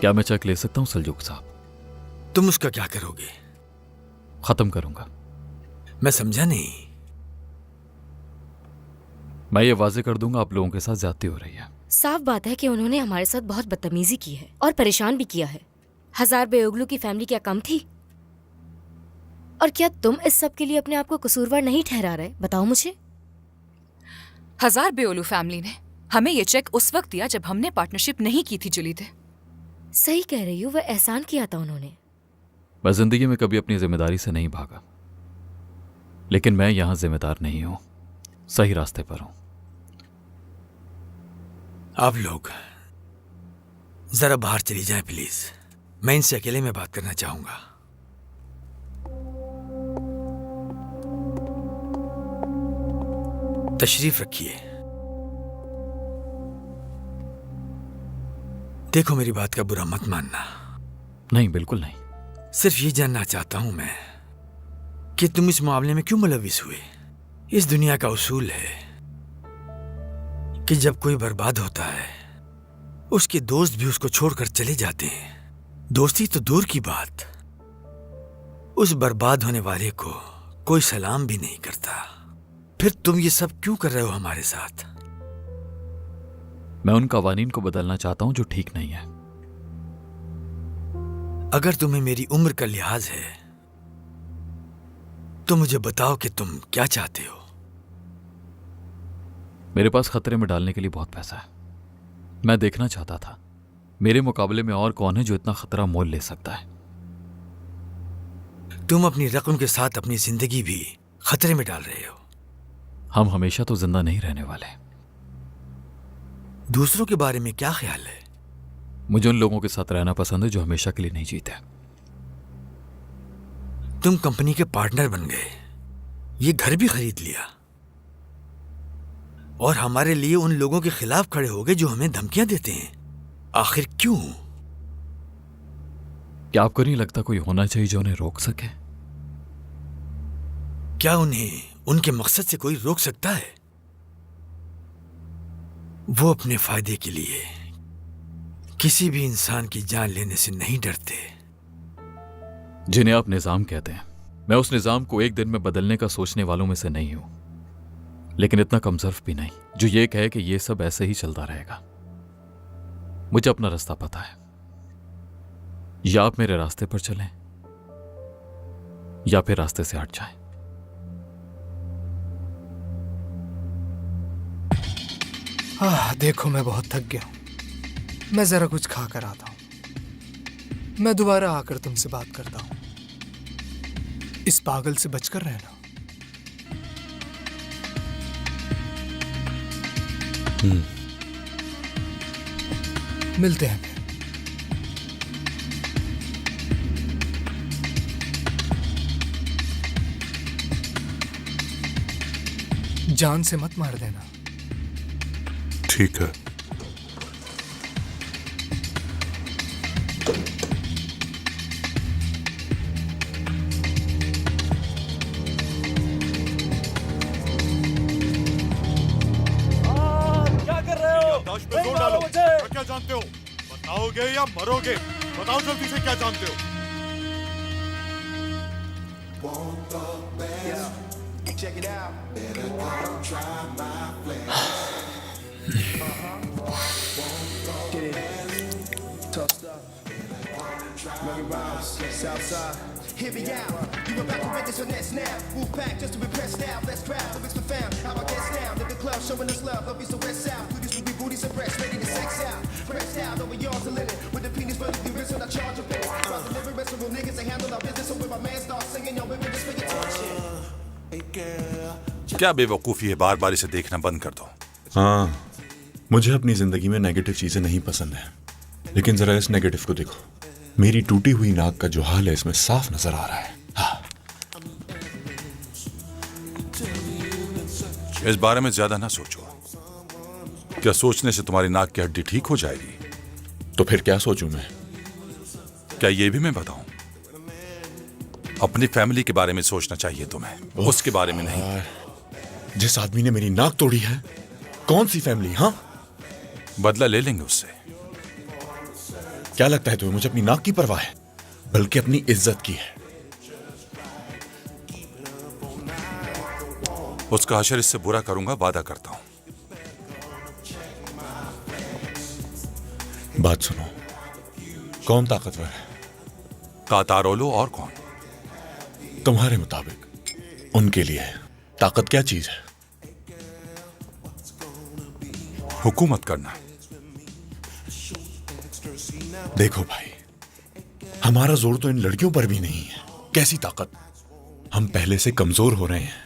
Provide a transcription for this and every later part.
क्या मैं चेक ले सकता हूं सलजूक साहब? तुम उसका क्या करोगे? खत्म करूंगा। मैं समझा नहीं। मैं ये वाजे कर दूंगा आप लोगों के साथ ज्यादती हो रही है। साफ बात है कि उन्होंने हमारे साथ बहुत बदतमीजी की है और परेशान भी किया है। 1000 बेओगलू की फैमिली क्या कम थी? और क्या तुम इस सब के लिए अपने आप को कसूरवार नहीं ठहरा रहे? बताओ मुझे। 1000 बेओलू फैमिली ने हमें ये चेक उस वक्त दिया जब हमने पार्टनरशिप नहीं की थी जुली थे। सही कह रही हूँ, वह एहसान किया था उन्होंने। मैं जिंदगी में कभी अपनी जिम्मेदारी से नहीं भागा, लेकिन मैं यहां जिम्मेदार नहीं हूं, सही रास्ते पर हूं। आप लोग जरा बाहर चली जाएं प्लीज। मैं इनसे अकेले में बात करना चाहूंगा। तशरीफ रखिए। देखो, मेरी बात का बुरा मत मानना। नहीं, बिल्कुल नहीं। सिर्फ ये जानना चाहता हूं मैं कि तुम इस मामले में क्यों मुलविस हुए। इस दुनिया का उसूल है कि जब कोई बर्बाद होता है उसके दोस्त भी उसको छोड़कर चले जाते हैं। दोस्ती तो दूर की बात, उस बर्बाद होने वाले को कोई सलाम भी नहीं करता। फिर तुम ये सब क्यों कर रहे हो हमारे साथ? मैं उन कवानीन को बदलना चाहता हूं जो ठीक नहीं है। अगर तुम्हें मेरी उम्र का लिहाज है तो मुझे बताओ कि तुम क्या चाहते हो। मेरे पास खतरे में डालने के लिए बहुत पैसा है। मैं देखना चाहता था मेरे मुकाबले में और कौन है जो इतना खतरा मोल ले सकता है। तुम अपनी रकम के साथ अपनी जिंदगी भी खतरे में डाल रहे हो। हम हमेशा तो जिंदा नहीं रहने वाले। दूसरों के बारे में क्या ख्याल है? मुझे उन लोगों के साथ रहना पसंद है जो हमेशा के लिए नहीं जीते। तुम कंपनी के पार्टनर बन गए, ये घर भी खरीद लिया और हमारे लिए उन लोगों के खिलाफ खड़े हो गए जो हमें धमकियां देते हैं। आखिर क्यों? क्या आपको नहीं लगता कोई होना चाहिए जो उन्हें रोक सके? क्या उन्हें उनके मकसद से कोई रोक सकता है? वो अपने फायदे के लिए किसी भी इंसान की जान लेने से नहीं डरते। जिन्हें आप निजाम कहते हैं, मैं उस निजाम को एक दिन में बदलने का सोचने वालों में से नहीं हूं, लेकिन इतना कमजोर भी नहीं जो ये कहे कि ये सब ऐसे ही चलता रहेगा। मुझे अपना रास्ता पता है। या आप मेरे रास्ते पर चलें या फिर रास्ते से हट जाएं। देखो, मैं बहुत थक गया हूं। मैं जरा कुछ खा कर आता हूं। मैं दोबारा आकर तुमसे बात करता हूं। इस पागल से बचकर रहना। मिलते हैं फिर। जान से मत मार देना। ठीक है। क्या कर रहे हो? जोर डालो। क्या जानते हो? बताओगे या मरोगे? बताओ जल्दी से, क्या जानते हो? Hear me out. You about to witness your next now. Move back just to impress now. Let's grab the mix profound. How I guess now. Live the club showing us love. Love is the west south. Booties will be booties and breasts. Ready to sex out. Pressed out over yards of linen. With the penis vertically risen, I charge a bit. While delivering rest of real niggas and handle our business. So when my man starts singing, y'all women just figure talk shit. क्या बेवकूफी है, बार बार इसे देखना बंद कर दो। हाँ, मुझे अपनी जिंदगी में नेगेटिव चीजें नहीं पसंद है, लेकिन जरा इस नेगेटिव को देखो। मेरी टूटी हुई नाक का जो हाल है इसमें साफ नजर आ रहा है। हाँ। इस बारे में ज्यादा ना सोचो। क्या सोचने से तुम्हारी नाक की हड्डी ठीक हो जाएगी? तो फिर क्या सोचूं मैं? क्या ये भी मैं बताऊं? अपनी फैमिली के बारे में सोचना चाहिए तुम्हें, उसके बारे में नहीं। जिस आदमी ने मेरी नाक तोड़ी है, कौन सी फैमिली? हाँ, बदला ले लेंगे उससे। क्या लगता है तुम्हें मुझे अपनी नाक की परवाह है? बल्कि अपनी इज्जत की है। उसका हशर इससे बुरा करूंगा, वादा करता हूं। बात सुनो, कौन ताकतवर है? कातारोलो और कौन? तुम्हारे मुताबिक उनके लिए ताकत क्या चीज है? हुकूमत करना। देखो भाई, हमारा जोर तो इन लड़कियों पर भी नहीं है। कैसी ताकत? हम पहले से कमजोर हो रहे हैं।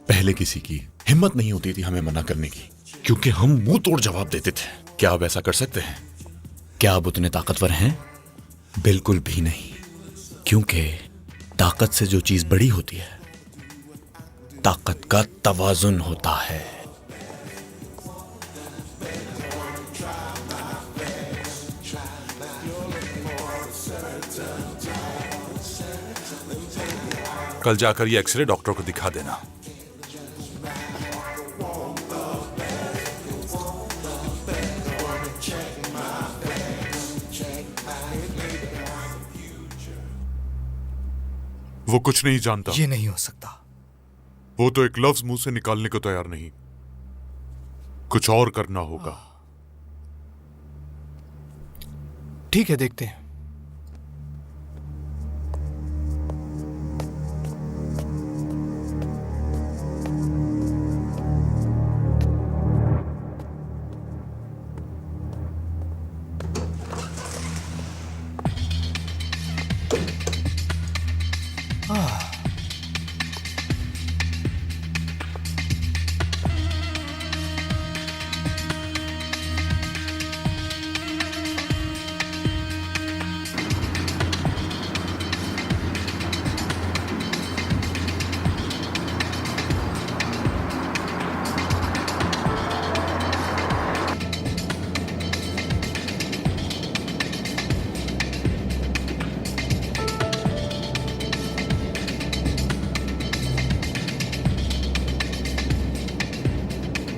पहले किसी की हिम्मत नहीं होती थी हमें मना करने की, क्योंकि हम मुंह तोड़ जवाब देते थे। क्या अब ऐसा कर सकते हैं? क्या अब उतने ताकतवर हैं? बिल्कुल भी नहीं, क्योंकि ताकत से जो चीज बड़ी होती है, ताकत का तवाजुन होता है। कल जाकर ये एक्सरे डॉक्टर को दिखा देना। वो कुछ नहीं जानता। ये नहीं हो सकता। वो तो एक लफ्ज मुंह से निकालने को तैयार नहीं। कुछ और करना होगा। ठीक है, देखते हैं।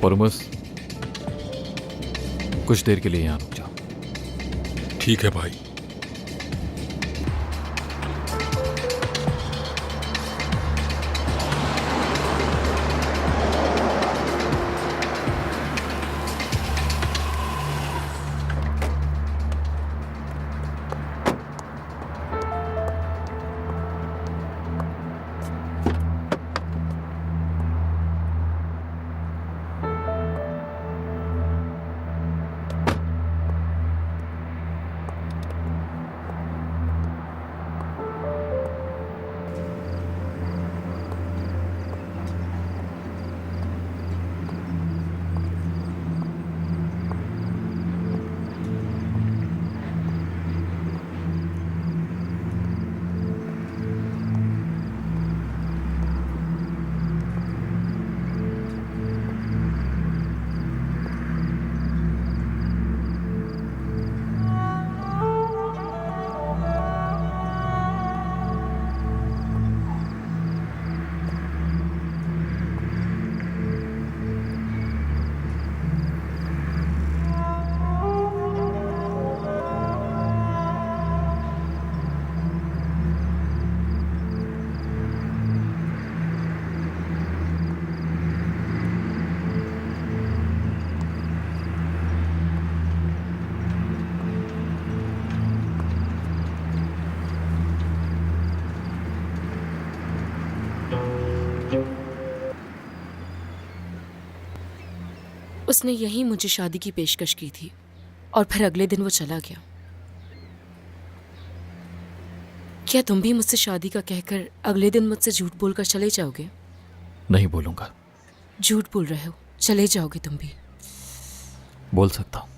पोरमुस, कुछ देर के लिए यहां रुक जाओ। ठीक है भाई। उसने यही मुझे शादी की पेशकश की थी और फिर अगले दिन वो चला गया। क्या तुम भी मुझसे शादी का कहकर अगले दिन मुझसे झूठ बोलकर चले जाओगे? नहीं बोलूंगा। झूठ बोल रहे हो, चले जाओगे तुम भी? बोल सकता हूं।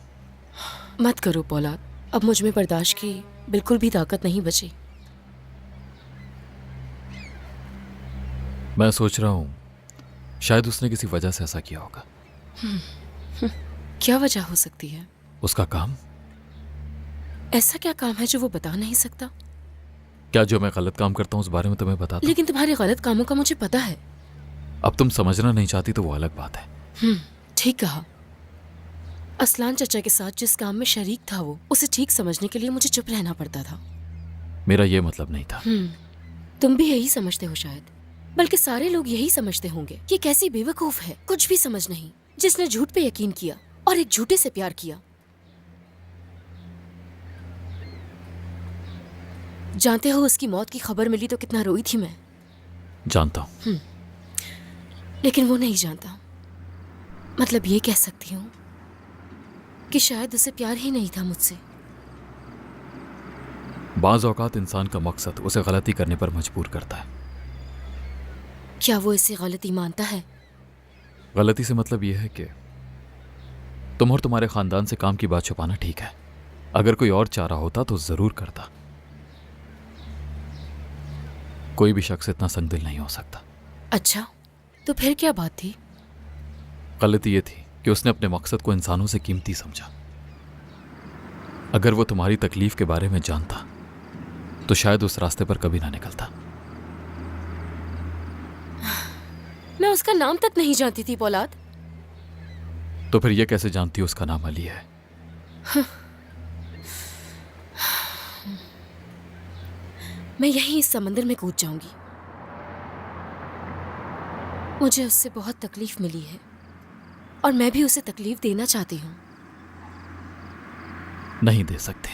मत करो पौलाद, अब मुझ में बर्दाश्त की बिल्कुल भी ताकत नहीं बची। मैं सोच रहा हूं शायद उसने किसी वजह से ऐसा किया होगा। क्या वजह हो सकती है? उसका काम। ऐसा क्या काम है जो वो बता नहीं सकता? क्या जो मैं गलत काम करता हूं उस बारे में तुम्हें पता था? लेकिन तुम्हारे गलत कामों का मुझे पता है। अब तुम समझना नहीं चाहती तो वो अलग बात है। ठीक कहा। असलान चचा के साथ जिस काम में शरीक था वो, उसे ठीक समझने के लिए मुझे चुप रहना पड़ता था। मेरा ये मतलब नहीं था। तुम भी यही समझते हो शायद, बल्कि सारे लोग यही समझते होंगे कि कैसी बेवकूफ है, कुछ भी समझ नहीं, जिसने झूठ पे यकीन किया और एक झूठे से प्यार किया। जानते हो उसकी मौत की खबर मिली तो कितना रोई थी मैं। जानता हूं। लेकिन वो नहीं जानता। मतलब ये कह सकती हूँ कि शायद उसे प्यार ही नहीं था मुझसे। बाज़ औक़ात इंसान का मकसद उसे गलती करने पर मजबूर करता है। क्या वो इसे गलती मानता है? गलती से मतलब यह है कि तुम और तुम्हारे खानदान से काम की बात छुपाना ठीक है। अगर कोई और चाह रहा होता तो जरूर करता। कोई भी शख्स इतना संगदिल नहीं हो सकता। अच्छा, तो फिर क्या बात थी? गलती ये थी कि उसने अपने मकसद को इंसानों से कीमती समझा। अगर वो तुम्हारी तकलीफ के बारे में जानता तो शायद उस रास्ते पर कभी ना निकलता। मैं उसका नाम तक नहीं जानती थी पौलाद। तो फिर ये कैसे जानती हो उसका नाम अली है? मैं यहीं इस समंदर में कूद जाऊंगी। मुझे उससे बहुत तकलीफ मिली है और मैं भी उसे तकलीफ देना चाहती हूँ। नहीं दे सकते,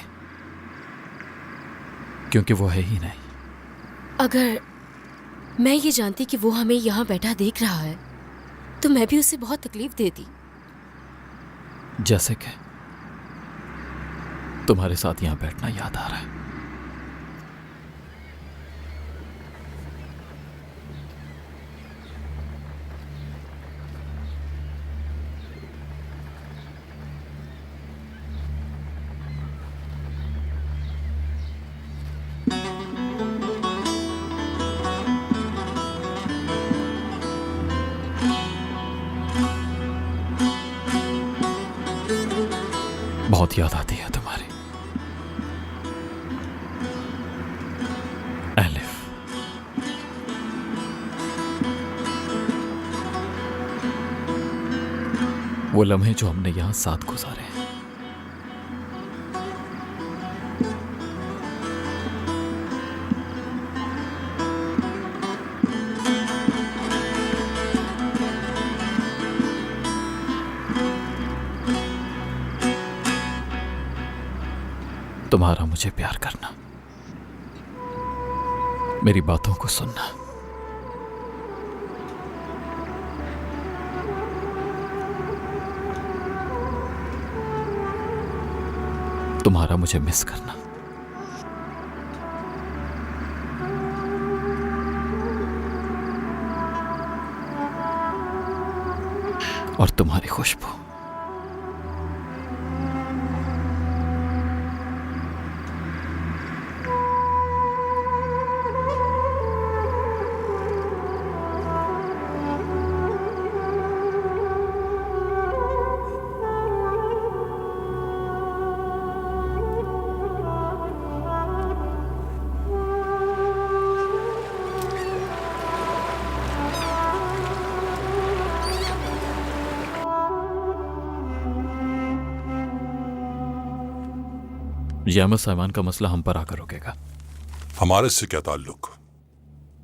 क्योंकि वो है ही नहीं। अगर मैं ये जानती कि वो हमें यहाँ बैठा देख रहा है तो मैं भी उसे बहुत तकलीफ देती। जैसे कि तुम्हारे साथ यहां बैठना याद आ रहा है। बहुत याद आती है तुम्हारी। एलिफ, वो लम्हे जो हमने यहां साथ गुजारे हैं। तुम्हारा मुझे प्यार करना, मेरी बातों को सुनना, तुम्हारा मुझे मिस करना, और तुम्हारी खुशबू। अहमद साइमान का मसला हम पर आकर रुकेगा। हमारे से क्या ताल्लुक?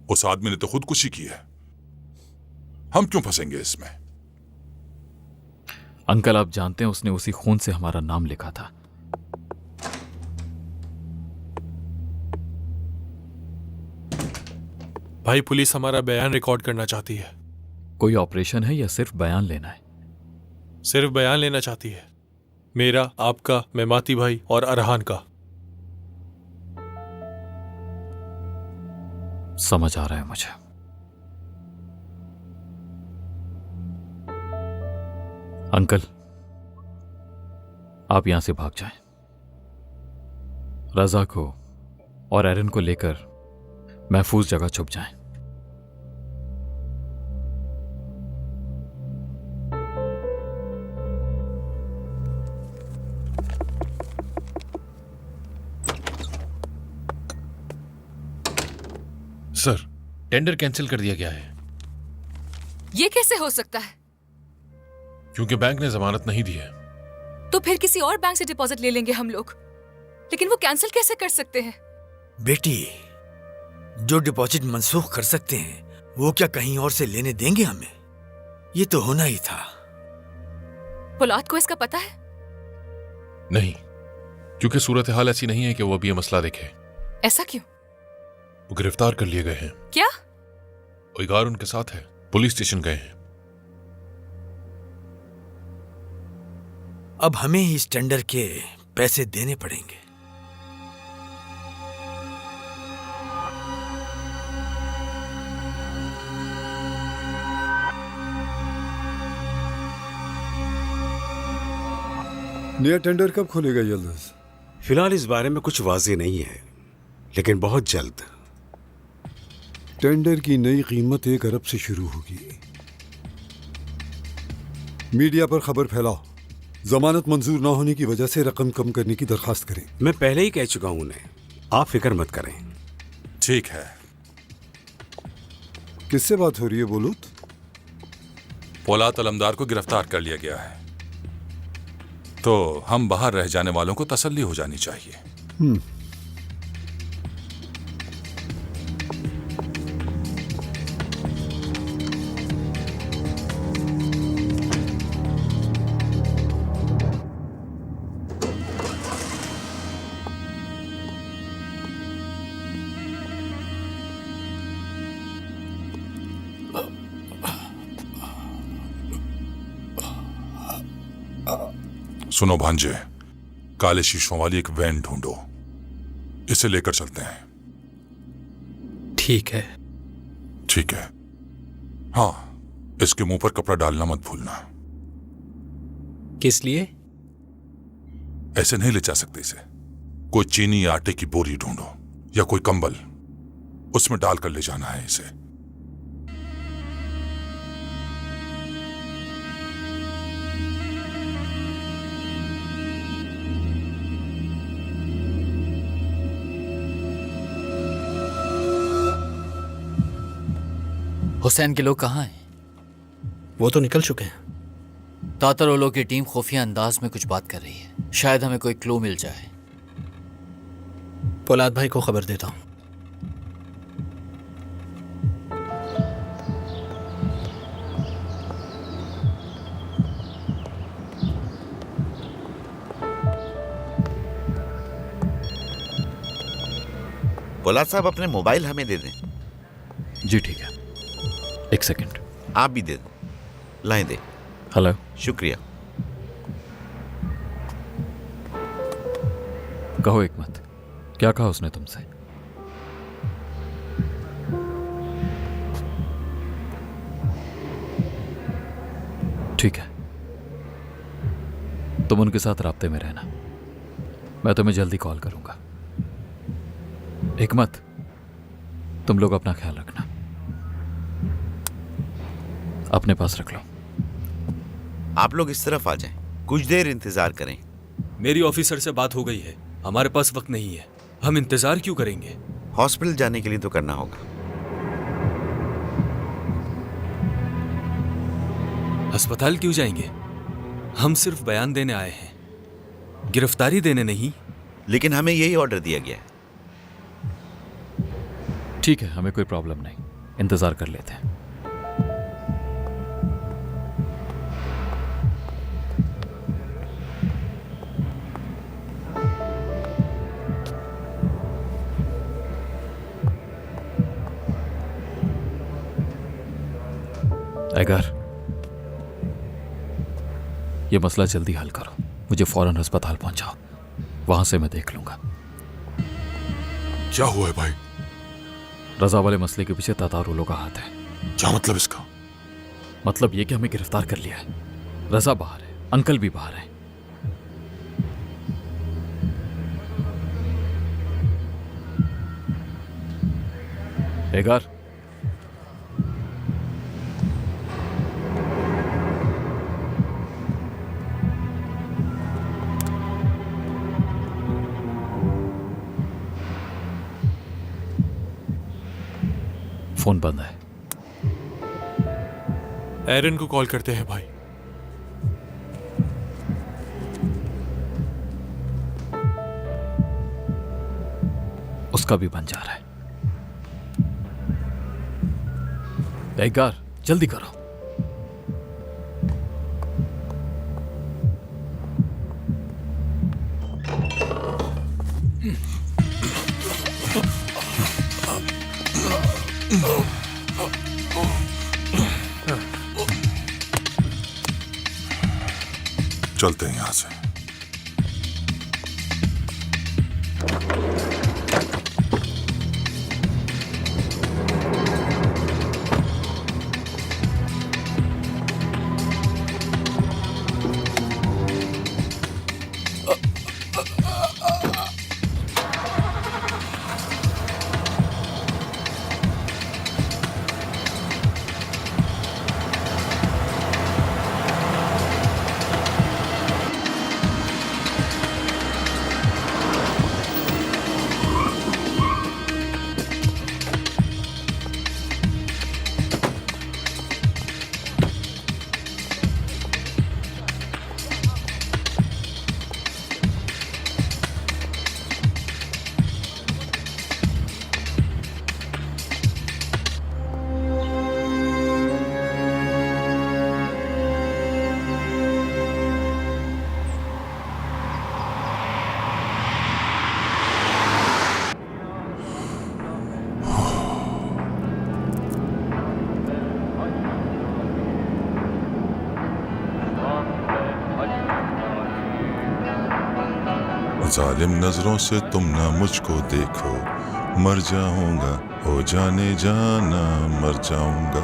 उस आदमी ने तो खुदकुशी की है, हम क्यों फंसेंगे इसमें? अंकल, आप जानते हैं उसने उसी खून से हमारा नाम लिखा था। भाई, पुलिस हमारा बयान रिकॉर्ड करना चाहती है। कोई ऑपरेशन है या सिर्फ बयान लेना है? सिर्फ बयान लेना चाहती है। मेरा, आपका, मेमाती भाई और अरहान का। समझ आ रहा है मुझे। अंकल, आप यहां से भाग जाएं। रजा को और एरन को लेकर महफूज जगह छुप जाएं। सर, टेंडर कैंसिल कर दिया गया है। ये कैसे हो सकता है? क्योंकि बैंक ने जमानत नहीं दी है। तो फिर किसी और बैंक से डिपॉजिट ले लेंगे हम लोग। लेकिन वो कैंसिल कैसे कर सकते हैं? बेटी, जो डिपॉजिट मंसूख कर सकते हैं वो क्या कहीं और से लेने देंगे हमें? ये तो होना ही था। पोलाद को इसका पता है? नहीं, क्योंकि सूरत हाल ऐसी नहीं है कि वो अभी ये मसला देखे। ऐसा क्यों? वो गिरफ्तार कर लिए गए हैं। क्या? उइगार उनके साथ है, पुलिस स्टेशन गए हैं। अब हमें ही इस टेंडर के पैसे देने पड़ेंगे। नया टेंडर कब खुलेगा जल्द? फिलहाल इस बारे में कुछ वाज़ेह नहीं है, लेकिन बहुत जल्द। टेंडर की नई कीमत 1 अरब से शुरू होगी। मीडिया पर खबर फैलाओ, जमानत मंजूर ना होने की वजह से रकम कम करने की दरखास्त करें। मैं पहले ही कह चुका हूं उन्हें, आप फिक्र मत करें। ठीक है। किससे बात हो रही है बोलूत? पोलाद अलमदार को गिरफ्तार कर लिया गया है, तो हम बाहर रह जाने वालों को तसल्ली हो जानी चाहिए। सुनो भांजे, काले शीशों वाली एक वैन ढूंढो, इसे लेकर चलते हैं। ठीक है। ठीक है। हाँ, इसके मुंह पर कपड़ा डालना मत भूलना। किस लिए? ऐसे नहीं ले जा सकते इसे। कोई चीनी या आटे की बोरी ढूंढो या कोई कंबल, उसमें डालकर ले जाना है इसे। हुसैन के लोग कहाँ हैं? वो तो निकल चुके हैं। तातरोलों की टीम खुफिया अंदाज में कुछ बात कर रही है, शायद हमें कोई क्लू मिल जाए। पोलाद भाई को खबर देता हूँ। पोलाद साहब, अपने मोबाइल हमें दे दें। जी ठीक है, 1 सेकंड। आप भी दे दो। लाएं दे। हेलो। शुक्रिया। कहो हिकमत, क्या कहा उसने तुमसे? ठीक है, तुम उनके साथ राब्ते में रहना, मैं तुम्हें जल्दी कॉल करूंगा। हिकमत, तुम लोग अपना ख्याल रखना, अपने पास रख लो। आप लोग इस तरफ आ जाएं, कुछ देर इंतजार करें। मेरी ऑफिसर से बात हो गई है, हमारे पास वक्त नहीं है, हम इंतजार क्यों करेंगे? हॉस्पिटल जाने के लिए तो करना होगा। अस्पताल क्यों जाएंगे? हम सिर्फ बयान देने आए हैं, गिरफ्तारी देने नहीं। लेकिन हमें यही ऑर्डर दिया गया है। ठीक है, हमें कोई प्रॉब्लम नहीं, इंतजार कर लेते हैं। एगर, ये मसला जल्दी हल करो, मुझे फौरन अस्पताल पहुंचाओ, वहां से मैं देख लूंगा। क्या हुआ है भाई? रजा वाले मसले के पीछे तातारुलों का हाथ है। क्या मतलब इसका? मतलब ये कि हमें गिरफ्तार कर लिया है। रजा बाहर है, अंकल भी बाहर है। एगर, फोन बंद है। एरन को कॉल करते हैं भाई। उसका भी बन जा रहा है। तहसीलदार जल्दी करो। चलते हैं यहां से। जालिम नजरों से तुम ना मुझको देखो, मर जाऊंगा हो जाने जाना, मर जाऊंगा।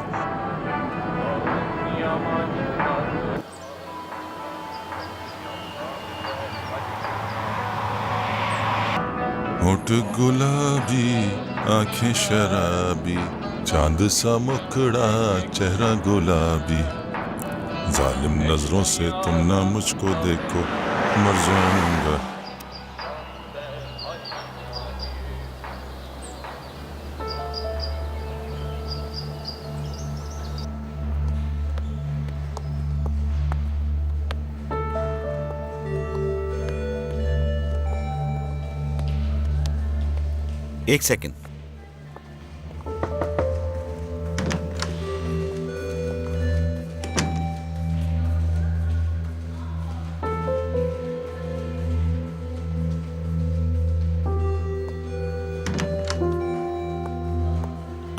होठ गुलाबी आंखें शराबी, चांद सा मुखड़ा चेहरा गुलाबी, जालिम नजरों से तुम ना मुझको देखो, मर जाऊंगा। एक सेकंड।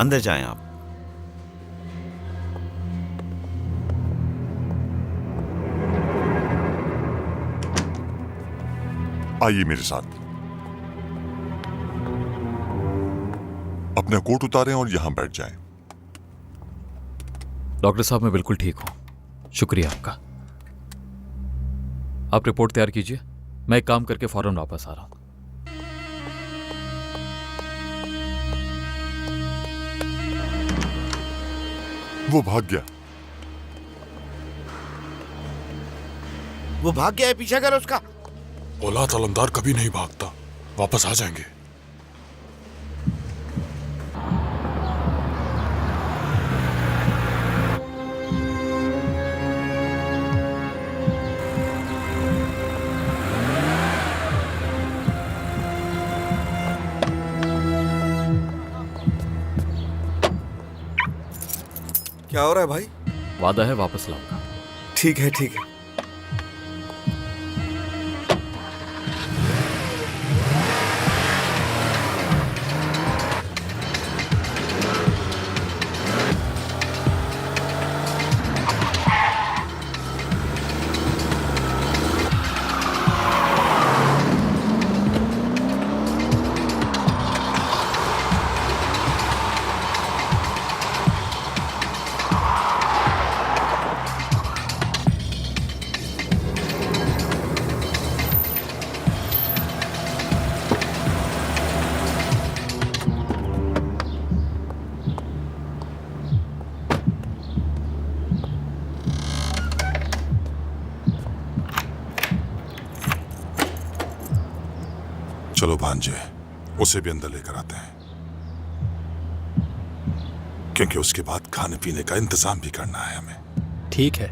अंदर जाएं आप। आइए मेरे साथ। अपना कोट उतारें और यहां बैठ जाएं। डॉक्टर साहब मैं बिल्कुल ठीक हूं, शुक्रिया आपका। आप रिपोर्ट तैयार कीजिए, मैं एक काम करके फौरन वापस आ रहा हूं। वो भाग गया। वो भाग गया है, पीछा करो उसका। औलाद अलंदार कभी नहीं भागता, वापस आ जाएंगे। क्या हो रहा है भाई? वादा है वापस लाऊंगा। ठीक है ठीक है। चलो भांजे, उसे भी अंदर लेकर आते हैं, क्योंकि उसके बाद खाने पीने का इंतजाम भी करना है हमें। ठीक है।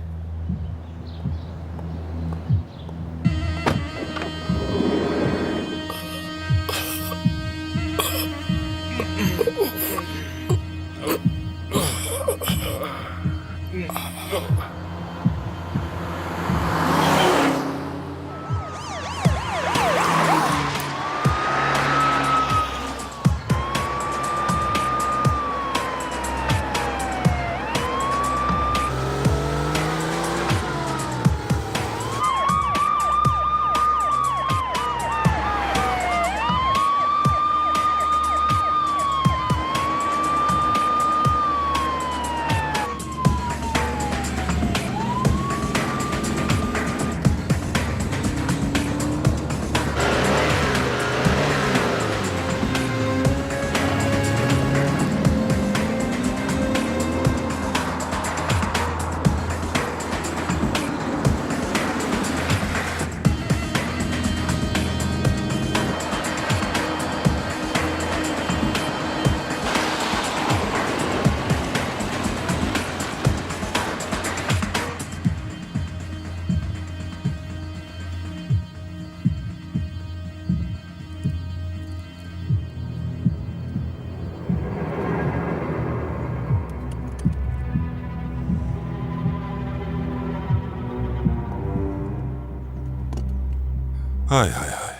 हाय हाय हाय,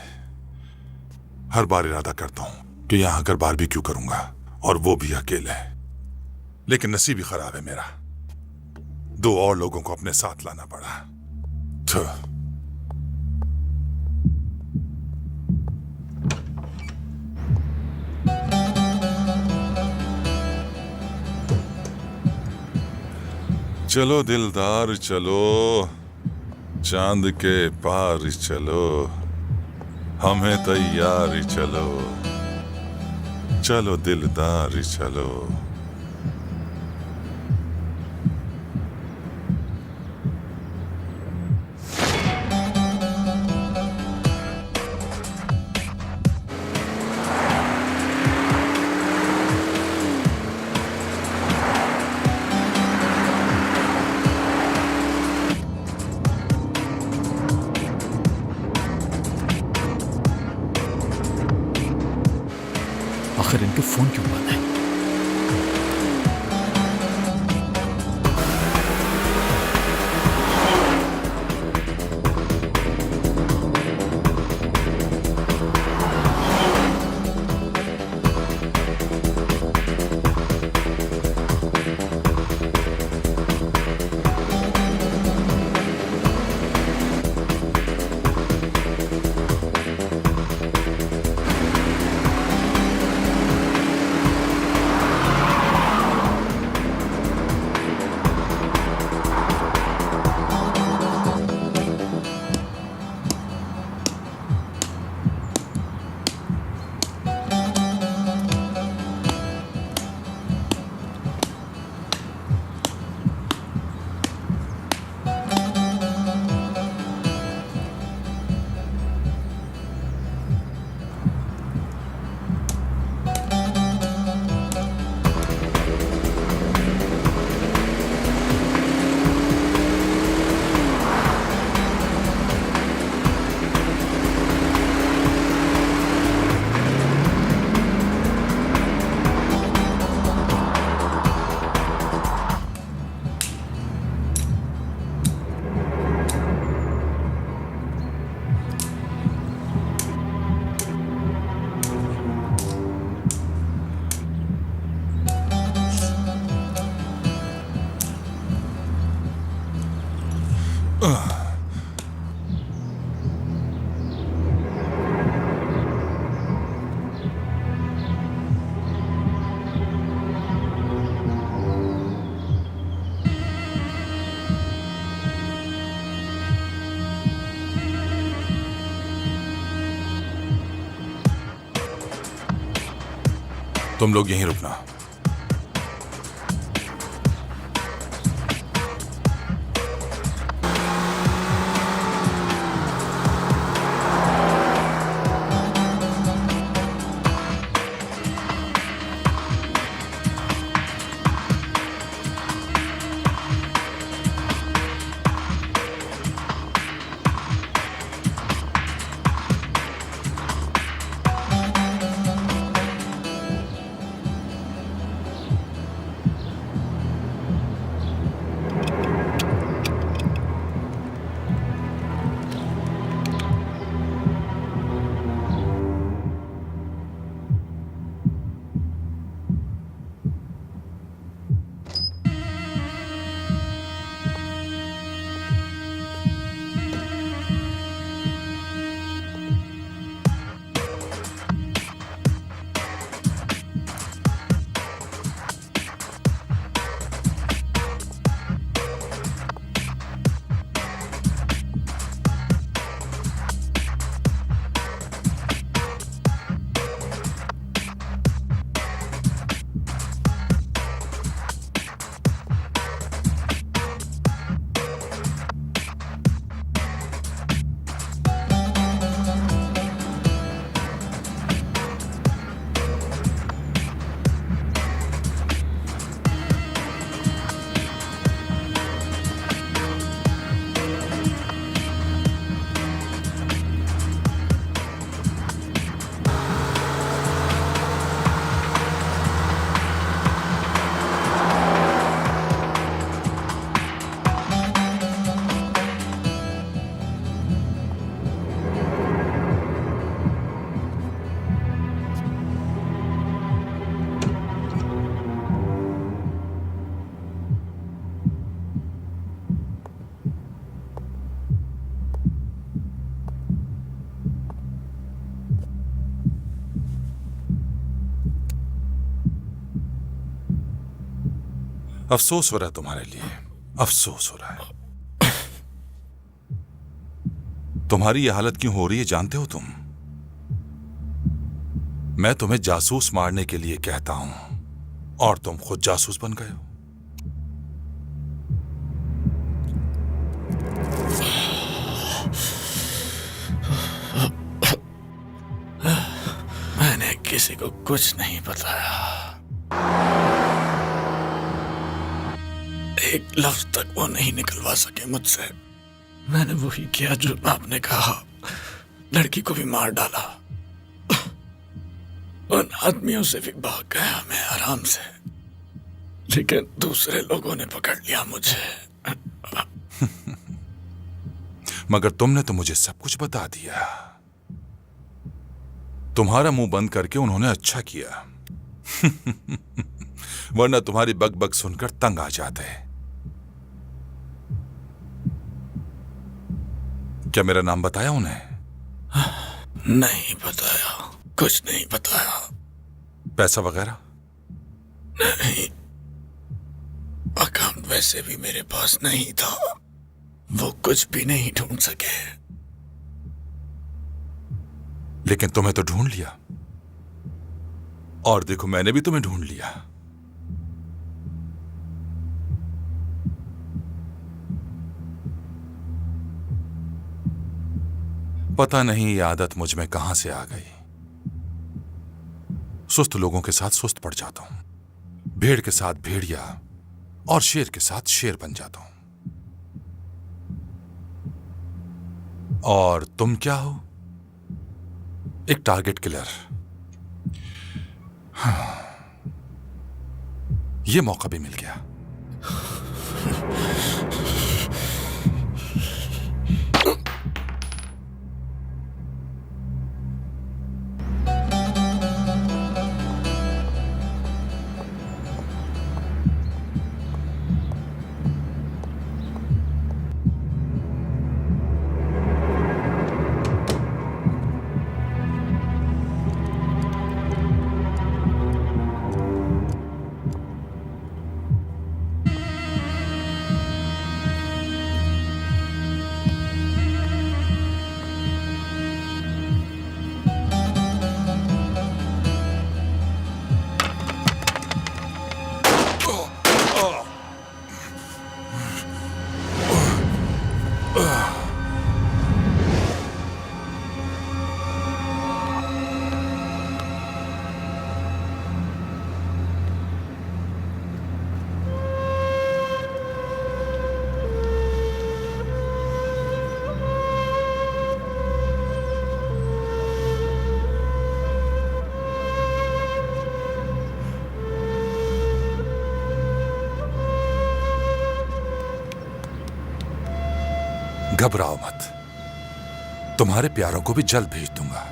हर बार इरादा करता हूं कि यहां आकर बारबेक्यू करूंगा, और वो भी अकेले। लेकिन नसीब ही खराब है मेरा, 2 और लोगों को अपने साथ लाना पड़ा। चलो दिलदार चलो, चांद के पार चलो, हमें तैयार चलो, चलो दिलदार चलो। आखिर इनके फोन क्यों बंद है? तुम लोग यहीं रुकना। अफसोस हो रहा है तुम्हारे लिए, अफसोस हो रहा है। तुम्हारी यह हालत क्यों हो रही है जानते हो तुम? मैं तुम्हें जासूस मारने के लिए कहता हूं और तुम खुद जासूस बन गए हो। मैंने किसी को कुछ नहीं बताया, एक लफ्ज तक वो नहीं निकलवा सके मुझसे। मैंने वही किया जो आपने कहा, लड़की को भी मार डाला। उन आदमियों से भी भाग गया मैं आराम से, लेकिन दूसरे लोगों ने पकड़ लिया मुझे। मगर तुमने तो मुझे सब कुछ बता दिया। तुम्हारा मुंह बंद करके उन्होंने अच्छा किया। वरना तुम्हारी बक बक सुनकर तंग आ जाते। क्या मेरा नाम बताया उन्हें? नहीं बताया, कुछ नहीं बताया। पैसा वगैरह? नहीं, अकाउंट वैसे भी मेरे पास नहीं था, वो कुछ भी नहीं ढूंढ सके। लेकिन तुम्हें तो ढूंढ लिया, और देखो मैंने भी तुम्हें ढूंढ लिया। पता नहीं ये आदत मुझ में कहां से आ गई। सुस्त लोगों के साथ सुस्त पड़ जाता हूं, भेड़ के साथ भेड़िया और शेर के साथ शेर बन जाता हूं। और तुम क्या हो? एक टारगेट किलर। ये मौका भी मिल गया। घबराओ मत, तुम्हारे प्यारों को भी जल्द भेज दूंगा।